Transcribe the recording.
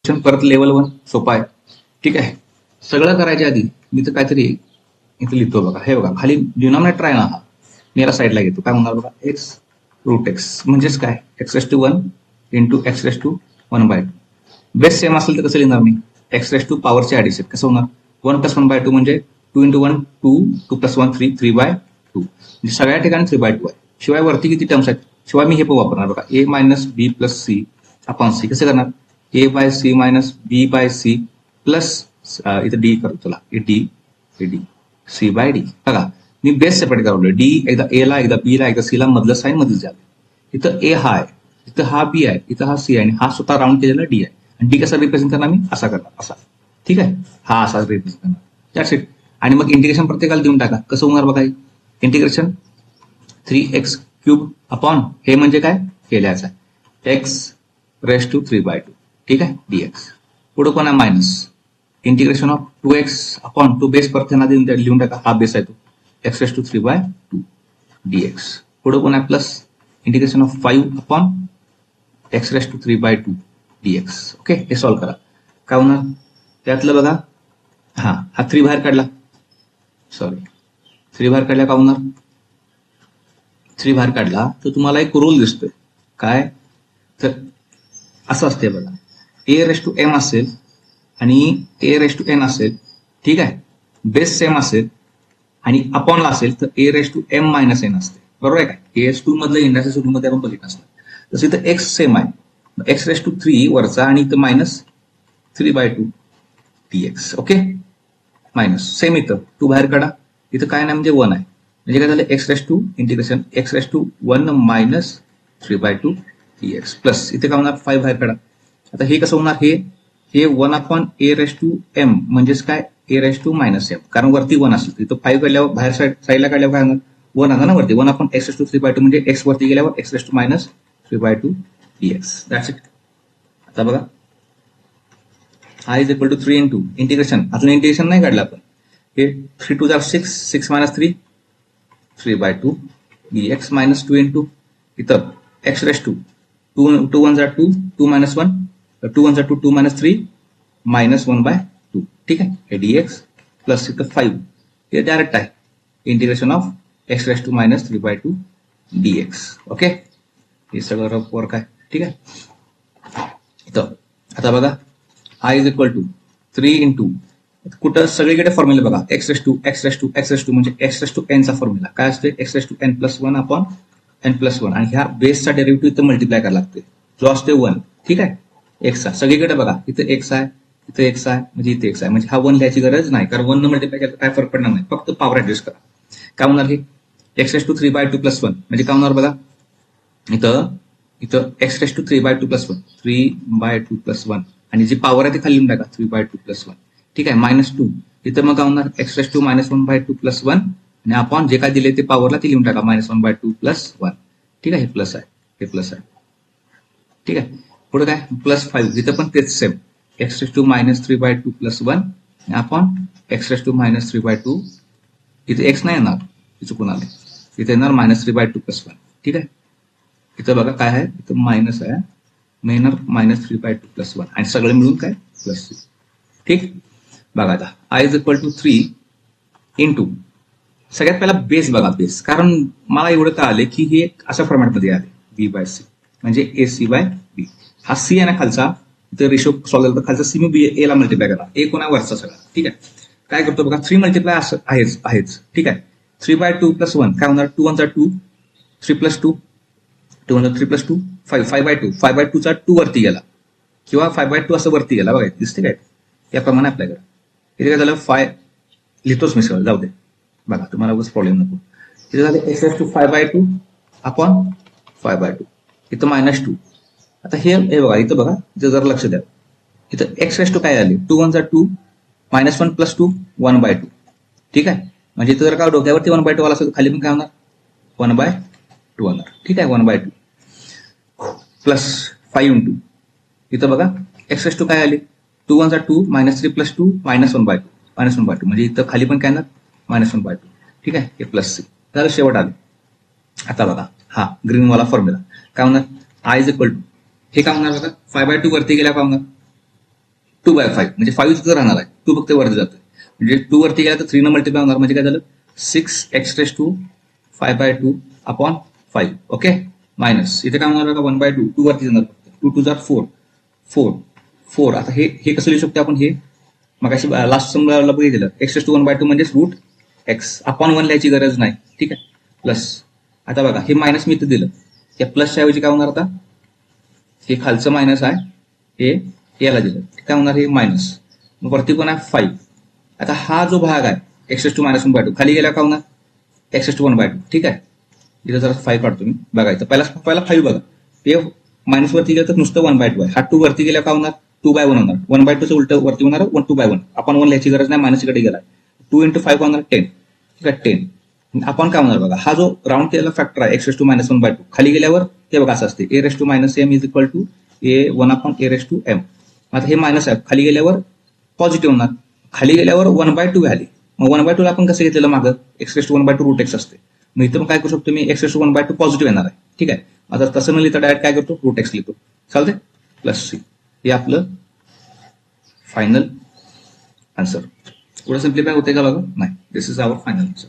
परत लेवल 1 सोपा आहे. ठीक आहे. सगळं करायच्या आधी मी तर काहीतरी इथे लिहितो बघा. हे बघा खाली डिनॉमिनेटर आहे ना हा, मी याला साईडला घेतो. काय म्हणणार बघा, एक्स रूट एक्स म्हणजेच काय, x raise to 1 into x raise to 1/2. Base same असेल तर कसं लिहिणार मी, एक्स रेस टू पॉवरचे ऍडिशन कसं होणार, 1 + 1/2 म्हणजे 2 × 1 2, 2 + 1 3, 3/2. म्हणजे सगळ्या ठिकाणी 3/2 आहे. शिवाय वरती किती टर्म्स आहेत, शिवाय मी हे पण वापरणार बघा, a - b + c upon c. कसं करणार, a/c - b/c प्लस इथं डी करतो, चला डी c/d. बघा मी बेस सेपरेट करवलं, डी एकदा a ला, एकदा b ला, एकदा c ला, मधलं साईन मधलं झालं. इथं a हा आहे, इथं हा b आहे, इथं हा c आहे, आणि हा स्वतः राऊंड केलेला d आहे. आणि डी कसा रिप्रेझेंट करणार मी, असा करणार, असा. ठीक आहे, हा असा रिप्रेझेंट करणार. That's it. आणि मग इंटिग्रेशन प्रत्येकाला देऊन टाका. कसं होणार बघा, इंटिग्रेशन 3x³ अपॉन हे म्हणजे काय, केल्याचं आहे, एक्स रेस टू 3/2. ठीक आहे, dx. पुढे कोण आहे, minus integration of 2x upon two base परत त्यांना लिहून टाका, हा बेस आहे तो, एक्स रेस टू 3/2 dx. पुढे कोण आहे, plus integration of 5 upon x raise to 3/2 dx. Okay, हे सॉल्व्ह करा. काय होणार त्यातलं बघा, हा 3 बाहेर काढला, सॉरी 3 बाहेर काढल्या, काय होणार, 3 बाहेर काढला तर तुम्हाला एक रूल दिसतोय. काय तर असं असते बघा, a⁻m असेल आणि a⁻n असेल. ठीक आहे, बेस सेम असेल आणि अपॉनला असेल तर a⁻m - n असते. बरोबर आहे काय, as2 मधलं इंडाच्या सुरूमध्ये आपण बघितलं असतं. तसं इथं एक्स सेम आहे, एक्स रेस टू 3 वरचा आणि इथं -3/2 dx. ओके, मायनस सेम इथं 2 बाहेर काढा, इथं काय नाही म्हणजे 1 आहे. म्हणजे काय झालं, x raise to integration x raise to 1 - 3/2 dx plus इथे काय होणार, 5 बाहेर काढा. आता हे कसं होणार, हे 1/a⁻m म्हणजेच काय, a⁻m, कारण वरती 1 असेल तिथं 5 काढल्यावर बाहेर साईडला काढल्यावर काय होणार, 1 आला ना वरती, 1/x⁻³ म्हणजे एक्स वरती गेल्यावर x⁻- 3/2 dx. That's it. आता बघा, i = 3 इंटू इंटिग्रेशन, आता इंटिग्रेशन नाही काढलं आपण, हे 3 2 6, 6 - 3 3/2 dx मायनस 2 इंटू इथं एक्स रेस टू 2 2 1 2 2 - 1 2 1 2 2 - 3 -1/2. ठीक आहे, हे dx प्लस इथं 5, हे डायरेक्ट आहे integration of x raise to -3/2 dx. Okay, हे सगळं रफ वर्क आहे. ठीक आहे, इथं आता बघा, i = 3 इंटू कुठं सगळीकडे फॉर्म्युला बघा, एक्स रेस टू म्हणजे एक्स रेस टू n चा फॉर्म्युला काय असते, x raise to n + 1 upon n + 1, आणि ह्या बेसचा डेरिव्हेटिव्ह इथं मल्टिप्लाय करायला लागते, जो असते 1. ठीक आहे, एक्सचा सगळीकडे बघा, इथं एक्स आहे, इथं एक्स आहे, म्हणजे इथे एक्स आहे, म्हणजे हा 1 लिहायची गरज नाही, कारण 1 न मल्टिप्लाय केलं काय फरक पडणार नाही, फक्त पॉवर ऍडजस्ट करा. काय होणार, हे एक्स रेस टू 3/2 + 1 म्हणजे काय होणार बघा, इथं एक्स रेस टू 3/2 + 1 3/2 + 1, आणि जी पॉवर आहे ती खाली लिहून टाका, 3/2 + 1. ठीक आहे, -2 इथं मग काय होणार, एक्स रेस टू -1/2 + 1, आणि आपण जे काय दिले ते पॉवरला ती लिहून टाका, -1/2 + 1. ठीक आहे, हे प्लस आहे, हे प्लस आहे. ठीक आहे, पुढे काय, +5 इथं पण तेच सेम, एक्स रेस टू -3/2 + 1 आपण एक्स रेस टू -3/2, इथे एक्स नाही येणार, चुकून आले, इथे येणार -3/2 + 1. ठीक आहे, इथं बघा काय आहे, इथं मायनस आहे, येणार -3/2 + 1, आणि सगळे मिळून काय, +3. ठीक, बघा आता i = 3 इंटू सगळ्यात पहिला बेस बघा, बेस, कारण मला एवढं का आले की हे अशा फॉर्मॅटमध्ये आले, b/c म्हणजे ac/b. हा c आहे ना खालचा, इथं रेशो सॉल्व्ह झाला तर खालचा c मी b ला मल्टिप्लाय करा, a कोणा वरचा सगळा. ठीक आहे, काय करतो बघा, 3 मल्टिप्लाय असं आहेच. ठीक आहे, 3/2 + 1 काय होणार, 2 1 2 3 + 2 2 3 + 2 5 5/2 5/2 चा 2 वरती गेला, किंवा 5/2 असं वरती गेला, बघा दिसते काय, याप्रमाणे अप्लाय करा. इथे काय झालं, 5 लिहितोच मी सगळं, जाऊ दे, बघा तुम्हाला उगाच प्रॉब्लेम नको. इथे झालं एक्स रेस टू 5/2 अपॉन 5/2, इथं -2. आता हे बघा, इथं बघा, इथं जरा लक्ष द्या, इथं एक्स रेस टू काय आले, 2 1 2 -1 + 2 1/2. ठीक आहे, म्हणजे इथं जर का डोक्यावरती 1/2 आला असेल तर खाली पण काय होणार, 1/2 होणार. ठीक आहे, 1/2 प्लस 5 इंटू इथं बघा, एक्स रेस टू काय आले, 2 1 2 -3 + 2 -1/2 म्हणजे इथं खाली पण काय येणार, -1/2. ठीक आहे, हे प्लस सी झालं, शेवट आले. आता बघा, हा ग्रीनवाला फॉर्म्युला काय होणार, i = हे काय होणार बघा, 5/2 वरती गेल्या काय होणार, 2/5 म्हणजे 5 तिथं राहणार आहे, 2 फक्त वरती जातोय. म्हणजे 2 वरती गेला तर 3 न मल्टिप्लाय होणार, म्हणजे काय झालं 6x⁵5/2 अपॉन 5. ओके, मायनस इथे काय होणार बघा 1/2, 2 वरती जाणार फक्त, 2 2 जार 4, 4. आता हे कसं लिहू शकतो आपण, हे मग अशी लास्ट समजायला बघितलं x⁴1/2 म्हणजेच रूट एक्स अपॉन 1 लिहायची गरज नाही. ठीक आहे, प्लस आता बघा हे मायनस मी इथं दिलं, या प्लसच्या ऐवजी काय होणार, आता हे खालचं मायनस आहे, हे याला दिलं, काय होणार हे मायनस, वरती कोण आहे 5. आता हा जो भाग आहे x⁻1/2 खाली गेला काय होणार x⁻1/2. ठीक आहे, इथं जरा 5 काढतो मी, बघायचं पहिला 5 बघा, हे मायनस वरती गेलं तर नुसतं 1/2 आहे, हा 2 वरती गेला काय होणार 2/1 होणार, 1/2चं उलट वरती होणार 2/1, आपण 1 लिहायची गरज नाही, मायनस इकडे गेला, 2 × 5 होणार 10. ठीक आहे, 10 आपण काय होणार बघा, हा जो राऊंड केलेला फॅक्टर आहे x⁻1/2 खाली गेल्यावर ते बघा असं असते a⁻m = a1/a⁻m. आता हे मायनस आहे, खाली गेल्यावर पॉझिटिव्ह होणार, खाली गेल्यावर 1/2 आली, मग 1/2 आपण कसं घेतलेलं मागं x⁻1/2 रूट एक्स असते, मग इथं काय करू शकतो मी x⁻1/2 पॉझिटिव्ह येणार आहे. ठीक आहे, आता तसं न लिहिता डायरेक्ट काय करतो रूट एक्स लिहितो, चालते, प्लस c. हे आपलं फायनल आन्सर. थोडं सिम्प्लिफाय होते का बघा, नाही, दिस इज आवर फायनल आन्सर.